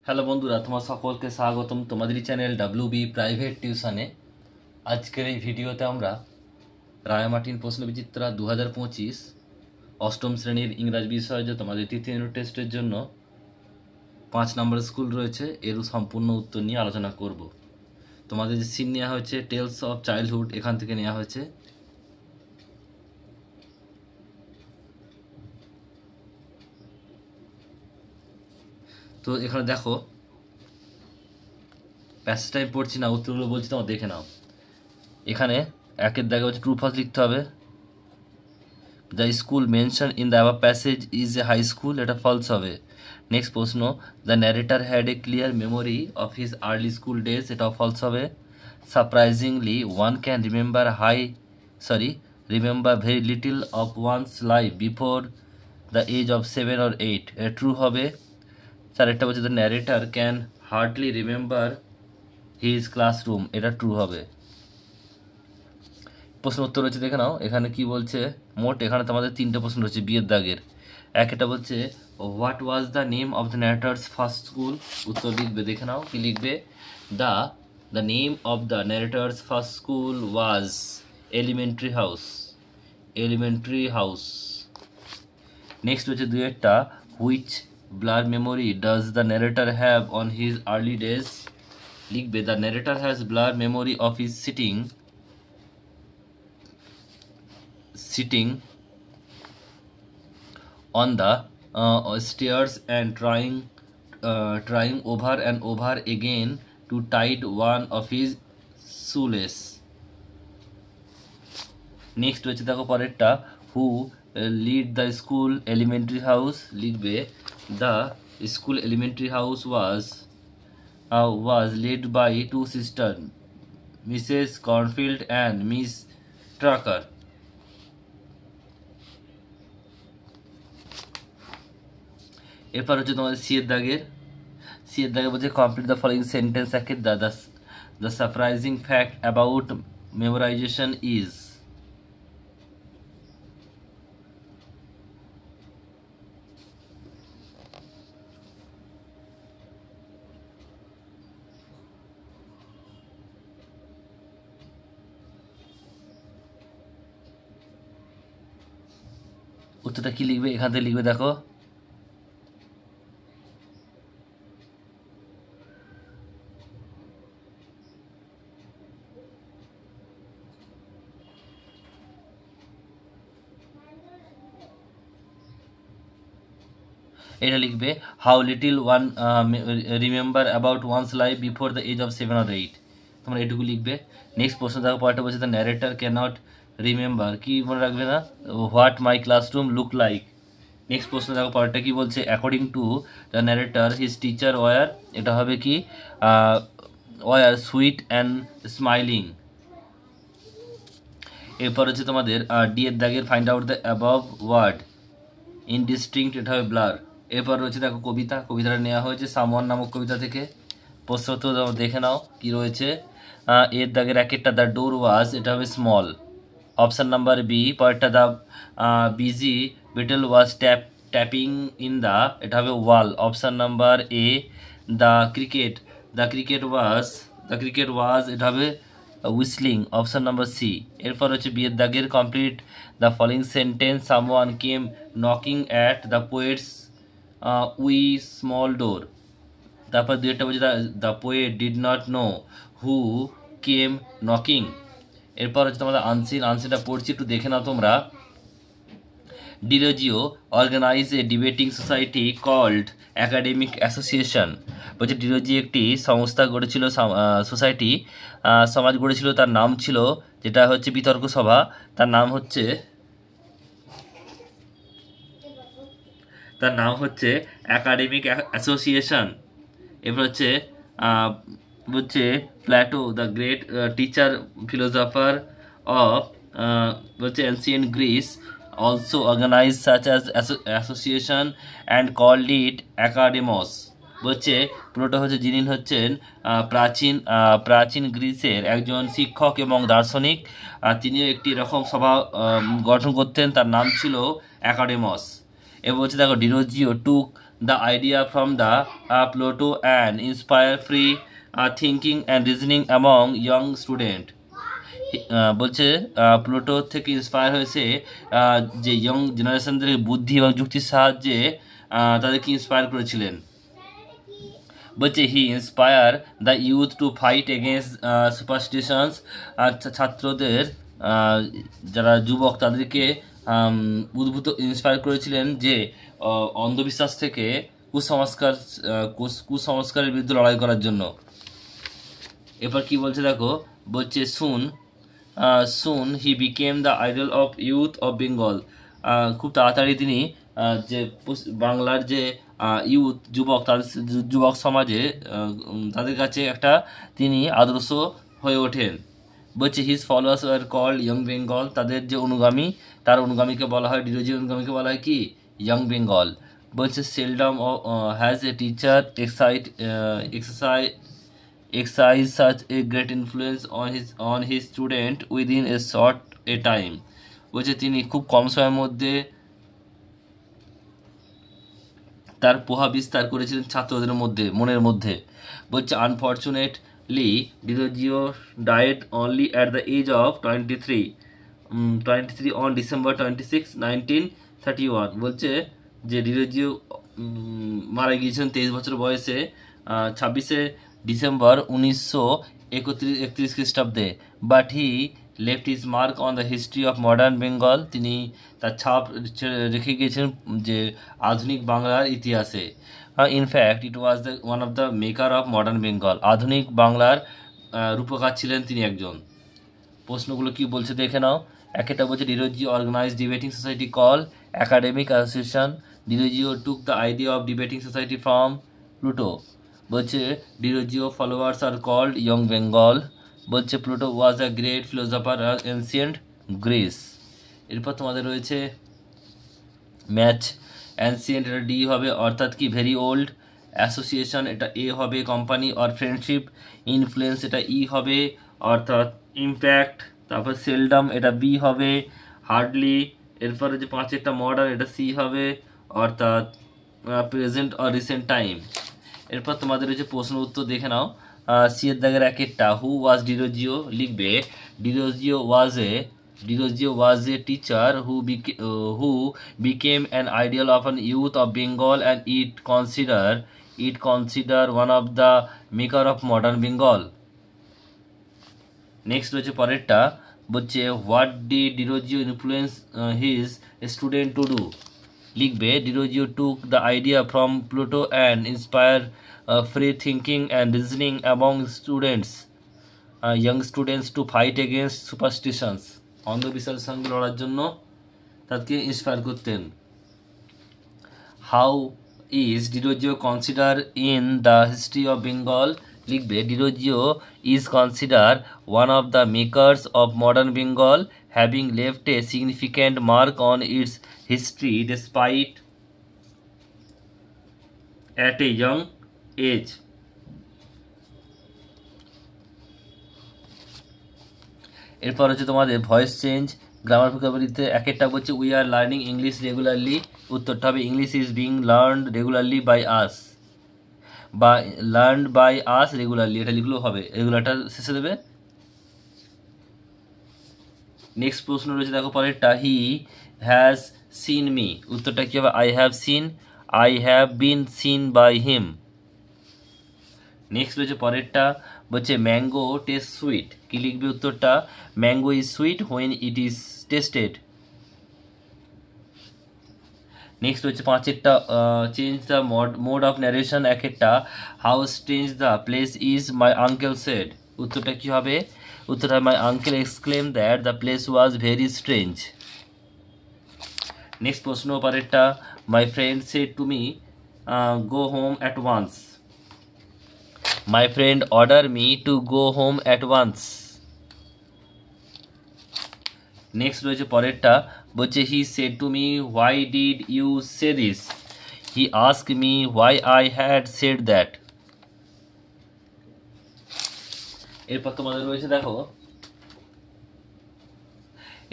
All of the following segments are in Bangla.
হ্যালো বন্ধুরা, তোমার সকলকে স্বাগতম তোমাদেরই চ্যানেল ডাব্লিউবি প্রাইভেট টিউশনে। আজকের এই ভিডিওতে আমরা রায়মার্টিন প্রশ্নবিচিত্রা 2025 অষ্টম শ্রেণীর ইংরাজি বিষয় যে তোমাদের তৃতীয় ইউনিট টেস্টের জন্য 5 নম্বর স্কুল রয়েছে এর সম্পূর্ণ উত্তর নিয়ে আলোচনা করব। তোমাদের যে সিন নেওয়া হয়েছে টেলস অফ চাইল্ডহুড, এখান থেকে নেওয়া হয়েছে। তো এখানে দেখো, প্যাসেজটা আমি পড়ছি না, উত্তরগুলো বলছি, তোমরা দেখে নাও। এখানে একের দাগে হচ্ছে ট্রু ফলস লিখতে হবে। The school mention in the above passage is a high school, এটা ফলস হবে। নেক্সট প্রশ্ন, the narrator had a clear memory of his early school days, এটাও ফলস হবে। Surprisingly one can remember very little of one's life before the age of 7 or 8, এটা ট্রু হবে। চারেরটা বলছে the narrator can hardly remember his classroom, এটা ট্রু হবে। প্রশ্ন উত্তর রয়েছে, দেখে নাও এখানে কি বলছে। মোট এখানে তোমাদের 3টে প্রশ্ন রয়েছে বিয়ের দাগের। একটা বলছে what was the name of the narrator's first school, উত্তর লিখবে, দেখে নাও কি লিখবে। The name of the narrator's first school was elementary house. Next হচ্ছে দুয়েরটা, which blur memory does the narrator have on his early days, লিখবে the narrator has blur memory of his sitting on the stairs and trying over and over again to tie one of his shoelace. Next হচ্ছে দেখো পরেরটা, who lead the school elementary house, লিখবে the school elementary house was led by two sisters, Mrs. Cornfield and Miss Trucker. এরপর হচ্ছে তোমাদের সি এর দাগে বলছে কমপ্লিট দ্য ফলোইং সেন্টেন্স। একের the surprising fact about memorization is, উত্তরটা কি লিখবে, এখান থেকে লিখবে, দেখো এটা লিখবে how little one remember about one's life before the age of 7 or 8, তোমরা এটুকু লিখবে। নেক্সট প্রশ্ন দেখো পরেরটা বলছে দ্য ন্যারেটার ক্যানট রিমেম্বার, কি মনে রাখবে না, what my classroom look like. Next প্রশ্ন দেখো পরেরটা কি বলছে, according to the narrator his teacher were, এটা হবে কি ওয়ার সুইট অ্যান্ড স্মাইলিং। এরপর হচ্ছে তোমাদের ডি এর দাগের find out the above word indistinct, এটা হবে ব্লার। এরপর রয়েছে দেখো কবিতাটা নেওয়া হয়েছে সামওয়ান নামক কবিতা থেকে। প্রশ্ন তো দেখে নাও কি রয়েছে। এর দাগের একেরটা দ্য ডোর ওয়াজ, এটা হবে স্মল, অপশান নাম্বার বি। পরেরটা the busy beetle was tapping in the, এটা হবে wall, option number A. The cricket was, এটা হবে হুইসলিং, অপশান নাম্বার সি। এরপর হচ্ছে বিয়ের দাগের complete the following sentence, someone came knocking at the poet's wee small door. তারপর দুইটা বলছে the poet did not know who came knocking. এরপর হচ্ছে তোমাদের আনসিনটা পড়ছি, একটু দেখে নাও তোমরা। Derozio organise a debating society called academic association, বলছে ডিরোজিও একটি সংস্থা গড়েছিল, সমাজ গড়েছিল, তার নাম ছিল, যেটা হচ্ছে বিতর্ক সভা, তার নাম হচ্ছে একাডেমিক অ্যাসোসিয়েশন। এরপর হচ্ছে বলছে Plato the great teacher philosopher of বলছে ancient Greece also organized such as association and called it academos, বলছে প্লুটো হচ্ছে যিনি হচ্ছেন প্রাচীন গ্রিসের একজন শিক্ষক এবং দার্শনিক, তিনিও একটি এরকম সভা গঠন করতেন, তার নাম ছিল অ্যাকাডেমস। এবার বলছে দেখো ডিরোজিও টুক the idea from the Plato and inspire free thinking and reasoning among young student. বলছে প্লুটো থেকে ইন্সপায়ার হয়েছে যে ইয়ং জেনারেশনদের বুদ্ধি এবং যুক্তির সাহায্যে তাদেরকে ইন্সপায়ার করেছিলেন। বলছে he inspire the youth to fight against superstitions, ছাত্রদের যারা যুবক তাদেরকে উদ্ভূত ইন্সপায়ার করেছিলেন যে অন্ধবিশ্বাস থেকে কুসংস্কারের বিরুদ্ধে লড়াই করার জন্য। এরপর কি বলছে দেখো, বলছে soon he became the idol of youth of Bengal. খুব তাড়াতাড়ি তিনি যে বাংলার যে ইউথ যুবক সমাজে তাদের কাছে একটা তিনি আদর্শ হয়ে ওঠেন। বলছে his followers are called young Bengal, তাদের যে অনুগামী তার অনুগামীকে বলা হয়, ডিরোজিওর অনুগামীকে বলা হয় কি ইয়ং বেঙ্গল। বলছে seldom has a teacher exercise such a great influence on his student within a short a time। বলছে তিনি খুব কম সময়ের মধ্যে তার প্রভাব বিস্তার করেছিলেন ছাত্রদের মনের মধ্যে। বলছে unfortunately Derozio died only at the age of 23 on December 26, 1931। বলছে যে ডিরোজিও মারা গিয়েছিলেন 23 বছর বয়সে 26শে ডিসেম্বর 1931 খ্রিস্টাব্দে। But he left his mark on the history of modern Bengal, তিনি তার ছাপ রেখে গিয়েছেন যে আধুনিক বাংলার ইতিহাসে। In fact it was the one of the maker of modern Bengal, আধুনিক বাংলার রূপকার ছিলেন তিনি একজন। প্রশ্নগুলো কি বলছে দেখে নাও। একটা বলছে Derozio organise debating society call academic association. Derozio took the idea of debating society from Pluto. বলছে Derozio followers are called young Bengal. বলছে Pluto was a great philosopher of ancient Greece. এরপর তোমাদের রয়েছে ম্যাচ। অ্যানসিয়েন্ট এটা ডি হবে, অর্থাৎ কি ভেরি ওল্ড। অ্যাসোসিয়েশন এটা এ হবে, কোম্পানি অর ফ্রেন্ডশিপ। ইনফ্লুয়েন্স এটা ই হবে, অর্থাৎ ইম্প্যাক্ট। তারপর সেলডম এটা বি হবে, হার্ডলি। এরপরে যে পাঁচেরটা মডার্ন এটা সি হবে, অর্থাৎ প্রেজেন্ট অর রিসেন্ট টাইম। এরপর তোমাদের হচ্ছে প্রশ্ন উত্তর দেখে নাও। সি এর দাগের একটা হু ওয়াজ ডিরোজিও, লিখবে Derozio was a teacher who became an ideal of an youth of Bengal and it consider one of the maker of modern Bengal. Next রয়েছে পরেরটা, বলছে what D Derozio influence his student to do. লিখবে Derozio took the idea from Pluto and inspire free thinking and reasoning among young students to fight against superstitions। অন্ধবিশ্বাসের সঙ্গে লড়ার জন্য তাদেরকে ইন্সপায়ার করতেন। How is Derozio consider in the history of Bengal. লিখবে Derozio is consider one of the makers of modern Bengal, having left a significant mark on its history despite at a young age। এরপর হচ্ছে তোমাদের ভয়েস চেঞ্জ, গ্রামার ভোকাবুলারিতে একটা বলছে we are learning English regularly. উত্তরটা হবে English is being learned regularly by us, বা লার্নড বাই আস রেগুলারলি, এটা লিখলেও হবে, রেগুলারটা শেষে দেবে। নেক্সট প্রশ্ন রয়েছে দেখো পরেরটা, হি হ্যাজ সিন মি। উত্তরটা কি হবে I have been seen by him. Next রয়েছে পরেরটা, বলছে ম্যাঙ্গো টেস্ট সুইট। কি লিখবে উত্তরটা mango is sweet when it is tasted. Next হচ্ছে পাঁচেরটা, change the mode of narration. একটা how strange the place is my uncle said. উত্তরটা কি হবে উত্তরটা my uncle exclaim that the place was very strange. Next প্রশ্ন পরেরটা, my friend said to me go home at once. My friend order me to go home at once. Next রয়েছে পরেরটা, বলছে he said to me why did you say this. He ask me why I had said that. এরপর তোমাদের রয়েছে দেখো,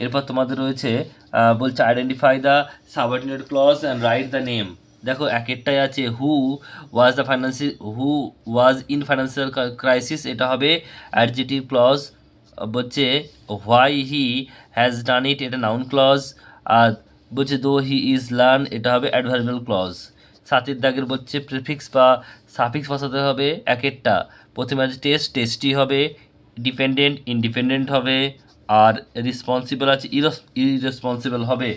এরপর তোমাদের রয়েছে বলছে identify the subordinate clause and write the name. দেখো একেরটাই আছে who was in financial crisis, এটা হবে অ্যাডজেটিভ ক্লজ। বলছে why he has done it, এটা নাউন ক্লজ। আর বলছে দো হি ইজ লার্ন, এটা হবে অ্যাডভার্বিয়াল ক্লজ। সাতের দাগের বলছে প্রিফিক্স বা সাফিক্স বসাতে হবে একেরটা। প্রথমে আছে টেস্টি হবে, ডিপেন্ডেন্ট ইনডিপেন্ডেন্ট হবে, আর রেসপন্সিবল আছে ইররেসপন্সিবল হবে।